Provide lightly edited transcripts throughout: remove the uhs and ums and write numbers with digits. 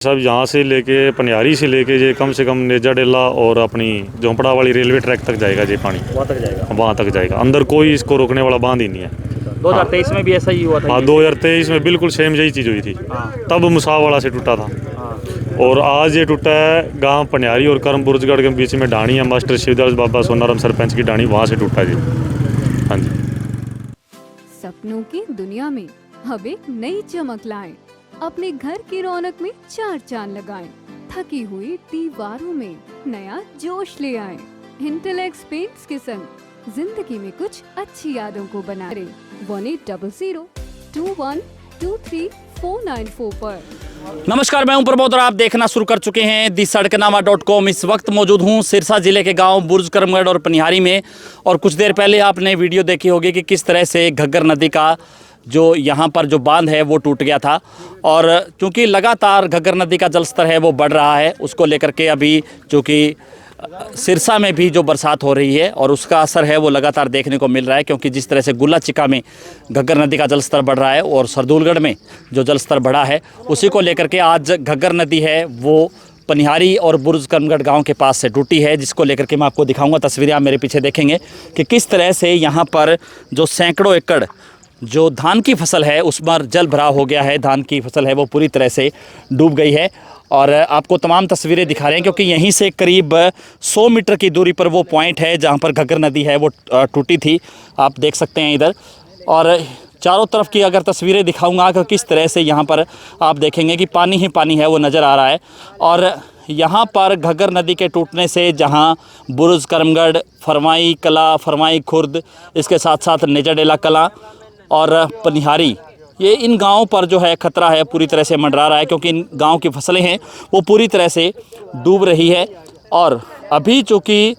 सब यहाँ से लेके पनियारी से लेके ये कम से कम नेजा डेला और अपनी झोंपड़ा वाली रेलवे ट्रैक तक जाएगा ये पानी, वहाँ तक जाएगा। अंदर कोई इसको रोकने वाला बांध ही नहीं है। 2023 में भी ऐसा ही हुआ था। हाँ, 2023 में बिल्कुल सेम यही चीज़ हुई थी। तब मुसावाड़ा से टूटा था और आज ये टूटा है गांव पनियारी और करम बुर्जगढ़ के बीच में ढाणी है। मास्टर शिवदास बाबा सोनाराम सरपंच की ढाणी, वहाँ से टूटा जी। हाँ जी। सपनों की दुनिया में अब एक नई चमक लाएं, अपने घर की रौनक में चार चांद लगाएं, थकी हुई दीवारों में नया जोश ले आएं। इंटेलेक्स पेंट्स के संग जिंदगी में कुछ अच्छी यादों को बना रहे 180021239494 पर। नमस्कार, मैं हूं प्रमोद और आप देखना शुरू कर चुके हैं दी सड़कनामा.com। इस वक्त मौजूद हूं सिरसा जिले के गांव बुर्ज करमगढ़ और पनिहारी में। और कुछ देर पहले आपने वीडियो देखी होगी कि किस तरह से घग्गर नदी का जो यहाँ पर जो बांध है वो टूट गया था। और क्योंकि लगातार घग्गर नदी का जलस्तर है वो बढ़ रहा है, उसको लेकर के अभी चूँकि सिरसा में भी जो बरसात हो रही है और उसका असर है वो लगातार देखने को मिल रहा है। क्योंकि जिस तरह से गुल्ला चिका में घग्गर नदी का जलस्तर बढ़ रहा है और सरदूलगढ़ में जो जलस्तर बढ़ा है, उसी को लेकर के आज घग्गर नदी है वो पनिहारी और बुर्ज करमगढ़ गांव के पास से टूटी है, जिसको लेकर के मैं आपको दिखाऊंगा। तस्वीरें आप मेरे पीछे देखेंगे कि किस तरह से यहाँ पर जो सैकड़ों एकड़ जो धान की फसल है उस पर जल भराव हो गया है। धान की फसल है वो पूरी तरह से डूब गई है और आपको तमाम तस्वीरें दिखा रहे हैं। क्योंकि यहीं से करीब 100 मीटर की दूरी पर वो पॉइंट है जहां पर घग्गर नदी है वो टूटी थी, आप देख सकते हैं इधर। और चारों तरफ की अगर तस्वीरें दिखाऊंगा तो किस तरह से यहाँ पर आप देखेंगे कि पानी ही पानी है वो नज़र आ रहा है। और यहाँ पर घग्गर नदी के टूटने से जहाँ बुर्ज करमगढ़, फरमाई कला, फरमाई खुर्द, इसके साथ साथ नेजा डेला कला और पनिहारी, ये इन गांवों पर जो है खतरा है पूरी तरह से मंडरा रहा है। क्योंकि इन गांव की फसलें हैं वो पूरी तरह से डूब रही है। और अभी चूँकि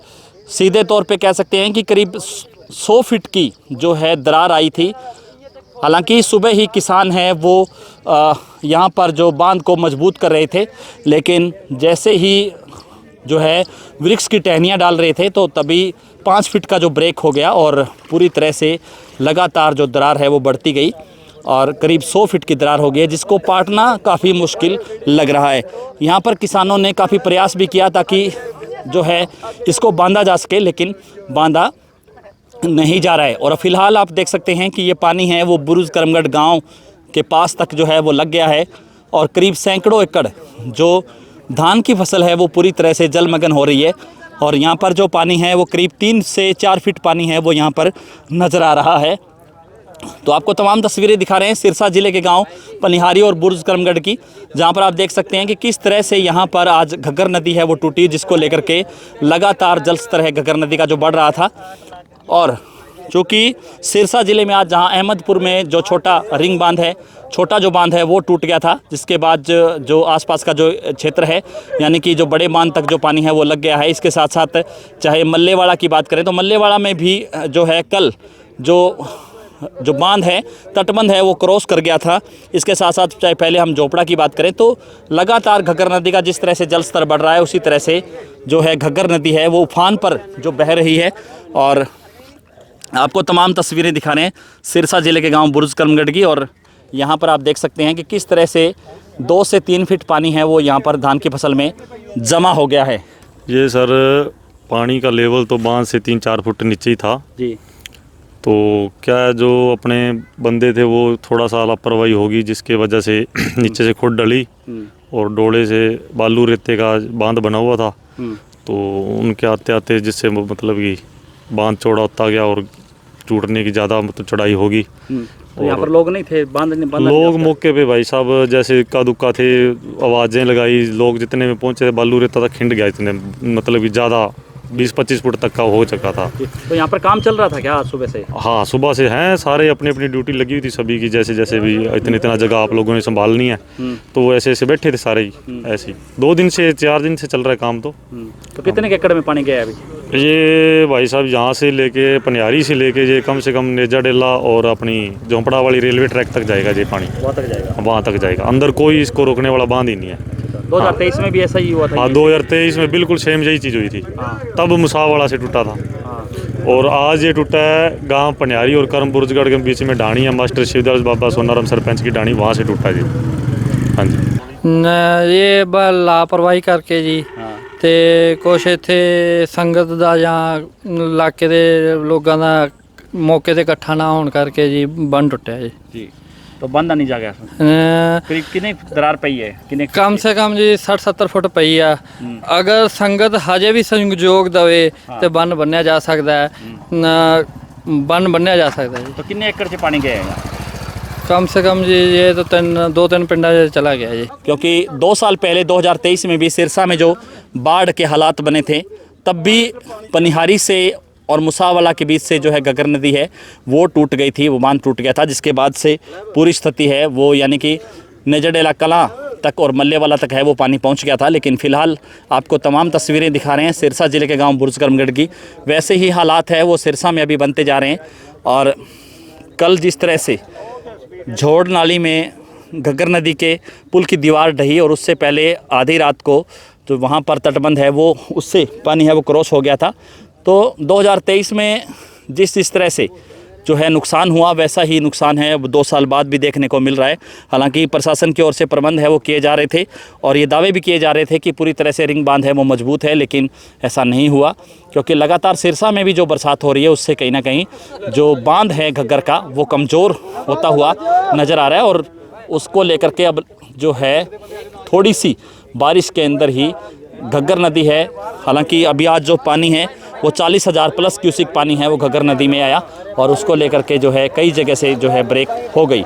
सीधे तौर पे कह सकते हैं कि करीब 100 फीट की जो है दरार आई थी। हालांकि सुबह ही किसान हैं वो यहाँ पर जो बांध को मजबूत कर रहे थे, लेकिन जैसे ही जो है वृक्ष की टहनियाँ डाल रहे थे तो तभी 5 फीट का जो ब्रेक हो गया और पूरी तरह से लगातार जो दरार है वो बढ़ती गई और करीब 100 फीट की दरार हो गई है, जिसको पाटना काफ़ी मुश्किल लग रहा है। यहाँ पर किसानों ने काफ़ी प्रयास भी किया ताकि जो है इसको बांधा जा सके, लेकिन बांधा नहीं जा रहा है। और फिलहाल आप देख सकते हैं कि ये पानी है वो बुर्ज करमगढ़ गांव के पास तक जो है वो लग गया है और करीब सैकड़ों एकड़ जो धान की फसल है वो पूरी तरह से जलमग्न हो रही है। और यहाँ पर जो पानी है वो करीब 3 से 4 फीट पानी है वो यहाँ पर नज़र आ रहा है। तो आपको तमाम तस्वीरें दिखा रहे हैं सिरसा ज़िले के गांव पनिहारी और बुर्ज करमगढ़ की, जहां पर आप देख सकते हैं कि किस तरह से यहां पर आज घग्गर नदी है वो टूटी, जिसको लेकर के लगातार जलस्तर है घग्गर नदी का जो बढ़ रहा था। और चूँकि सिरसा ज़िले में आज जहां अहमदपुर में जो छोटा रिंग बांध है, छोटा जो बांध है वो टूट गया था, जिसके बाद जो आसपास का जो क्षेत्र है यानी कि जो बड़े बांध तक जो पानी है वो लग गया है। इसके साथ साथ चाहे मल्लेवाड़ा की बात करें तो मल्लेवाड़ा में भी जो है कल जो बांध है, तटबंध है वो क्रॉस कर गया था। इसके साथ साथ चाहे पहले हम झोपड़ा की बात करें तो लगातार घग्गर नदी का जिस तरह से जल स्तर बढ़ रहा है, उसी तरह से जो है घग्गर नदी है वो उफान पर जो बह रही है। और आपको तमाम तस्वीरें दिखा रहे हैं सिरसा ज़िले के गांव बुर्ज करमगढ़ की। और यहाँ पर आप देख सकते हैं कि किस तरह से 2 से 3 फीट पानी है वो यहाँ पर धान की फसल में जमा हो गया है। ये सर पानी का लेवल तो बांध से 3-4 फुट नीचे ही था जी। तो क्या जो अपने बंदे थे वो थोड़ा सा लापरवाही होगी, जिसके वजह से नीचे से खुद डली और डोले से बालू रेते का बांध बना हुआ था तो उनके आते आते जिससे मतलब कि बांध चौड़ा होता गया और टूटने की ज़्यादा मतलब चढ़ाई होगी। तो यहाँ पर लोग नहीं थे, बांध लोग मौके पे भाई साहब जैसे इक्का दुक्का थे, आवाज़ें लगाई, लोग जितने में पहुँचे बालू रेता तक खिंड गया, इतने मतलब कि ज़्यादा 20-25 फुट तक का हो चुका था। तो यहाँ पर काम चल रहा था क्या आज सुबह से? हाँ, सुबह से हैं सारे, अपनी अपनी ड्यूटी लगी हुई थी सभी की, जैसे जैसे भी इतना जगह आप लोगों ने संभालनी है तो ऐसे ऐसे बैठे थे सारे ही ऐसे ही। 2 दिन से 4 दिन से चल रहा है काम। तो कितने एकड़ में पानी गया है अभी? ये भाई साहब यहाँ से लेके पनियारी से लेके ये कम से कम नेजा डेला और अपनी झोंपड़ा वाली रेलवे ट्रैक तक जाएगा ये पानी, वहाँ तक जाएगा। अंदर कोई इसको रोकने वाला बांध ही नहीं है। 2023 में भी ऐसा ही हुआ था। हाँ, 2023 में बिल्कुल सेम यही चीज़ हुई थी। तब मुसावाड़ा से टूटा था और आज ये टूटा है गांव पनियारी और करम बुर्जगढ़ के बीच में ढाणी है। मास्टर शिवदास बाबा सोनाराम सरपंच की ढाणी, वहाँ से टूटा जी। हाँ जी। ਇਹ ਲਾਪਰਵਾਹੀ ਕਰਕੇ ਜੀ ਤੇ ਕੁਛ ਇੱਥੇ ਸੰਗਤ ਦਾ ਜਾਂ ਇਲਾਕੇ ਦੇ ਲੋਕਾਂ ਦਾ ਮੌਕੇ ਤੇ ਇਕੱਠਾ ਨਾ ਹੋਣ ਕਰਕੇ ਜੀ ਬੰਨ ਟੁੱਟਿਆ ਜੀ। जी तो बंद नहीं जा गया करीब कितनी दरार पई है कितने ਕਮ ਸੇ ਕਮ ਜੀ 60-70 ਫੁੱਟ ਪਈ ਆ। ਅਗਰ ਸੰਗਤ ਹਜੇ ਵੀ ਸੰਯੋਗ ਦਵੇ ਤੇ ਬੰਨ ਬੰਨਿਆ ਜਾ ਸਕਦਾ ਹੈ, ਬੰਨ ਬੰਨਿਆ ਜਾ ਸਕਦਾ ਜੀ। तो कितने एकड़ से पानी गया है कम से कम जी ये तो दो तीन पिंडा चला गया जी। क्योंकि 2 साल पहले 2023 में भी सिरसा में जो बाढ़ के हालात बने थे तब भी पनिहारी से और मुसावाला के बीच से जो है घग्गर नदी है वो टूट गई थी, वो बांध टूट गया था, जिसके बाद से पूरी स्थिति है वो यानी कि नजरडेला कलां तक और मल्लेवाला तक है वो पानी पहुंच गया था। लेकिन फ़िलहाल आपको तमाम तस्वीरें दिखा रहे हैं सिरसा ज़िले के गांव बुर्ज करमगढ़ की। वैसे ही हालात है वो सिरसा में अभी बनते जा रहे हैं। और कल जिस तरह से झोड़ नाली में घग्गर नदी के पुल की दीवार ढही और उससे पहले आधी रात को जो वहाँ पर तटबंध है वो उससे पानी है वो क्रॉस हो गया था। तो 2023 में जिस तरह से जो है नुकसान हुआ वैसा ही नुकसान है 2 साल बाद भी देखने को मिल रहा है। हालांकि प्रशासन की ओर से प्रबंध है वो किए जा रहे थे और ये दावे भी किए जा रहे थे कि पूरी तरह से रिंग बांध है वो मजबूत है, लेकिन ऐसा नहीं हुआ क्योंकि लगातार सिरसा में भी जो बरसात हो रही है उससे कहीं ना कहीं जो बांध है घग्गर का वो कमज़ोर होता हुआ नज़र आ रहा है। और उसको लेकर के अब जो है थोड़ी सी बारिश के अंदर ही घग्गर नदी है, हालांकि अभी आज जो पानी है वो 40,000 प्लस क्यूसिक पानी है वो घग्गर नदी में आया और उसको लेकर के जो है कई जगह से जो है ब्रेक हो गई।